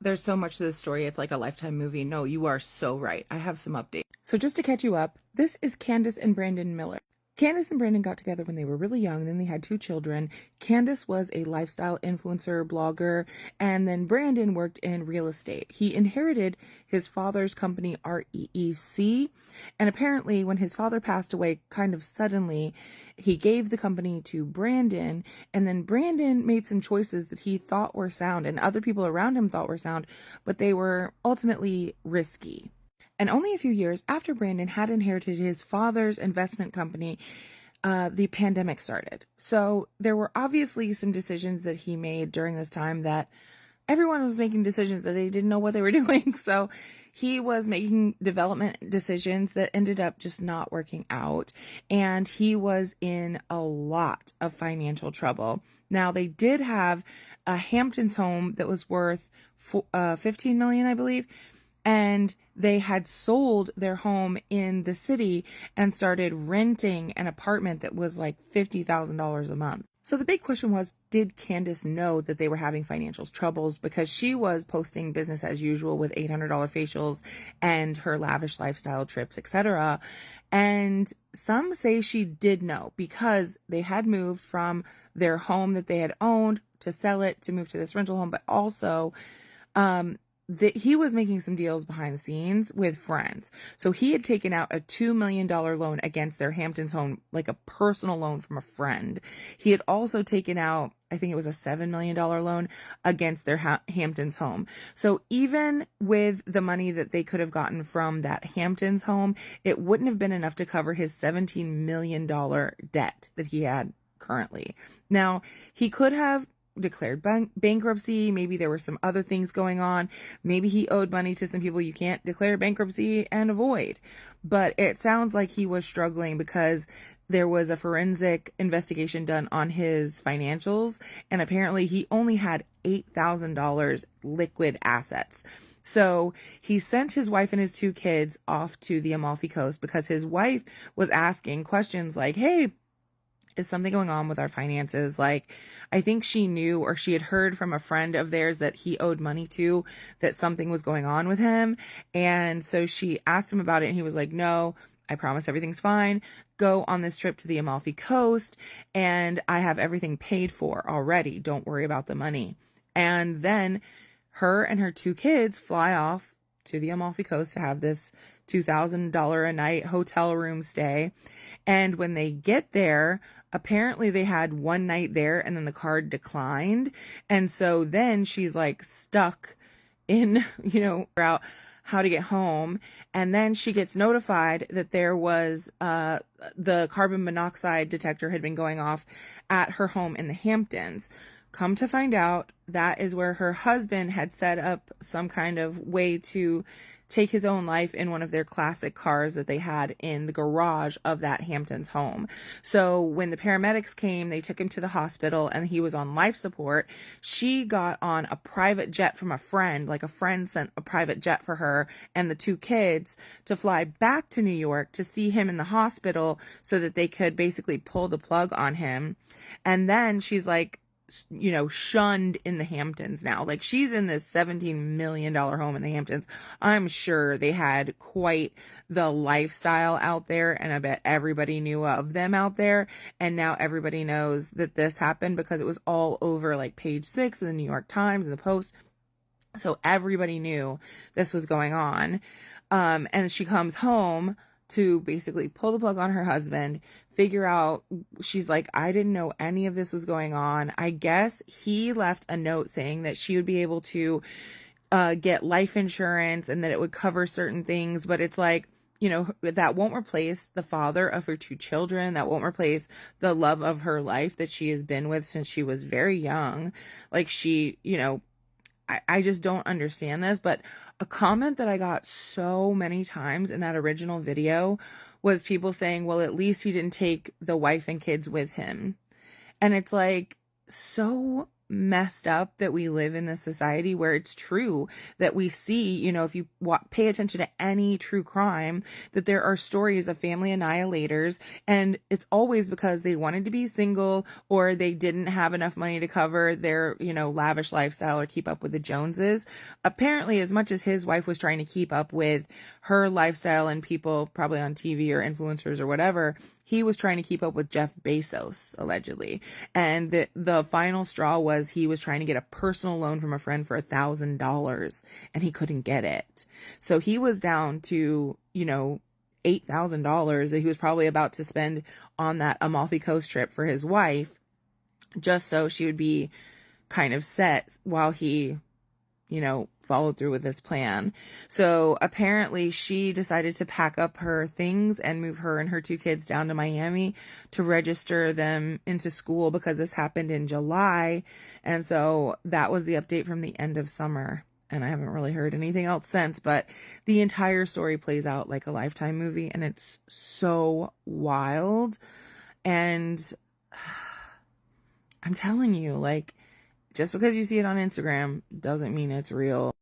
There's so much to this story. It's like a Lifetime movie. No, you are so right. I have some updates. So just to catch you up, this is Candice and Brandon Miller. Candice and Brandon got together when they were really young. Then they had 2 children. Candice was a lifestyle influencer blogger, and then Brandon worked in real estate. He inherited his father's company, REEC, and apparently when his father passed away kind of suddenly, he gave the company to Brandon, and then Brandon made some choices that he thought were sound and other people around him thought were sound, but they were ultimately risky. And only a few years after Brandon had inherited his father's investment company, the pandemic started. So there were obviously some decisions that he made during this time that everyone was making decisions that they didn't know what they were doing. So he was making development decisions that ended up just not working out. And he was in a lot of financial trouble. Now, they did have a Hamptons home that was worth $15 million, I believe. And they had sold their home in the city and started renting an apartment that was like $50,000 a month. So the big question was, did Candice know that they were having financial troubles? Because she was posting business as usual with $800 facials and her lavish lifestyle trips, etc. And some say she did know because they had moved from their home that they had owned to sell it to move to this rental home, but also that he was making some deals behind the scenes with friends. So he had taken out a $2 million loan against their Hamptons home, like a personal loan from a friend. He had also taken out, I think it was a $7 million loan against their Hamptons home. So even with the money that they could have gotten from that Hamptons home, it wouldn't have been enough to cover his $17 million debt that he had currently. Now, he could have declared bankruptcy. Maybe there were some other things going on. Maybe he owed money to some people you can't declare bankruptcy and avoid. But it sounds like he was struggling because there was a forensic investigation done on his financials, and apparently he only had $8,000 liquid assets. So he sent his wife and his 2 kids off to the Amalfi Coast because his wife was asking questions like, hey, is something going on with our finances? Like, I think she knew, or she had heard from a friend of theirs that he owed money to, that something was going on with him. And so she asked him about it, and he was like, no, I promise everything's fine. Go on this trip to the Amalfi Coast, and I have everything paid for already. Don't worry about the money. And then her and her 2 kids fly off to the Amalfi Coast to have this $2,000 a night hotel room stay. And when they get there, apparently they had one night there and then the card declined. And so then she's like stuck in, out how to get home. And then she gets notified that there was the carbon monoxide detector had been going off at her home in the Hamptons. Come to find out, that is where her husband had set up some kind of way to take his own life in one of their classic cars that they had in the garage of that Hamptons home. So when the paramedics came, they took him to the hospital and he was on life support. She got on a private jet from a friend, like a friend sent a private jet for her and the 2 kids to fly back to New York to see him in the hospital so that they could basically pull the plug on him. And then she's like, shunned in the Hamptons now. Like, she's in this $17 million home in the Hamptons. I'm sure they had quite the lifestyle out there, and I bet everybody knew of them out there. And now everybody knows that this happened because it was all over like page 6 of the New York Times and the Post. So everybody knew this was going on. And she comes home to basically pull the plug on her husband, figure out, she's like, I didn't know any of this was going on. I guess he left a note saying that she would be able to get life insurance and that it would cover certain things, but it's like, that won't replace the father of her 2 children. That won't replace the love of her life that she has been with since she was very young. Like, she, I just don't understand this. But a comment that I got so many times in that original video was people saying, well, at least he didn't take the wife and kids with him. And it's like, so messed up that we live in this society where it's true that we see, you know, if you pay attention to any true crime, that there are stories of family annihilators, and it's always because they wanted to be single or they didn't have enough money to cover their, you know, lavish lifestyle or keep up with the Joneses. Apparently, as much as his wife was trying to keep up with her lifestyle and people probably on TV or influencers or whatever, he was trying to keep up with Jeff Bezos, allegedly. And the final straw was he was trying to get a personal loan from a friend for $1,000 and he couldn't get it. So he was down to, you know, $8,000 that he was probably about to spend on that Amalfi Coast trip for his wife, just so she would be kind of set while he, you know, followed through with this plan. So apparently she decided to pack up her things and move her and her 2 kids down to Miami to register them into school, because this happened in July. And so that was the update from the end of summer. And I haven't really heard anything else since, but the entire story plays out like a Lifetime movie, and it's so wild. And I'm telling you, like, just because you see it on Instagram doesn't mean it's real.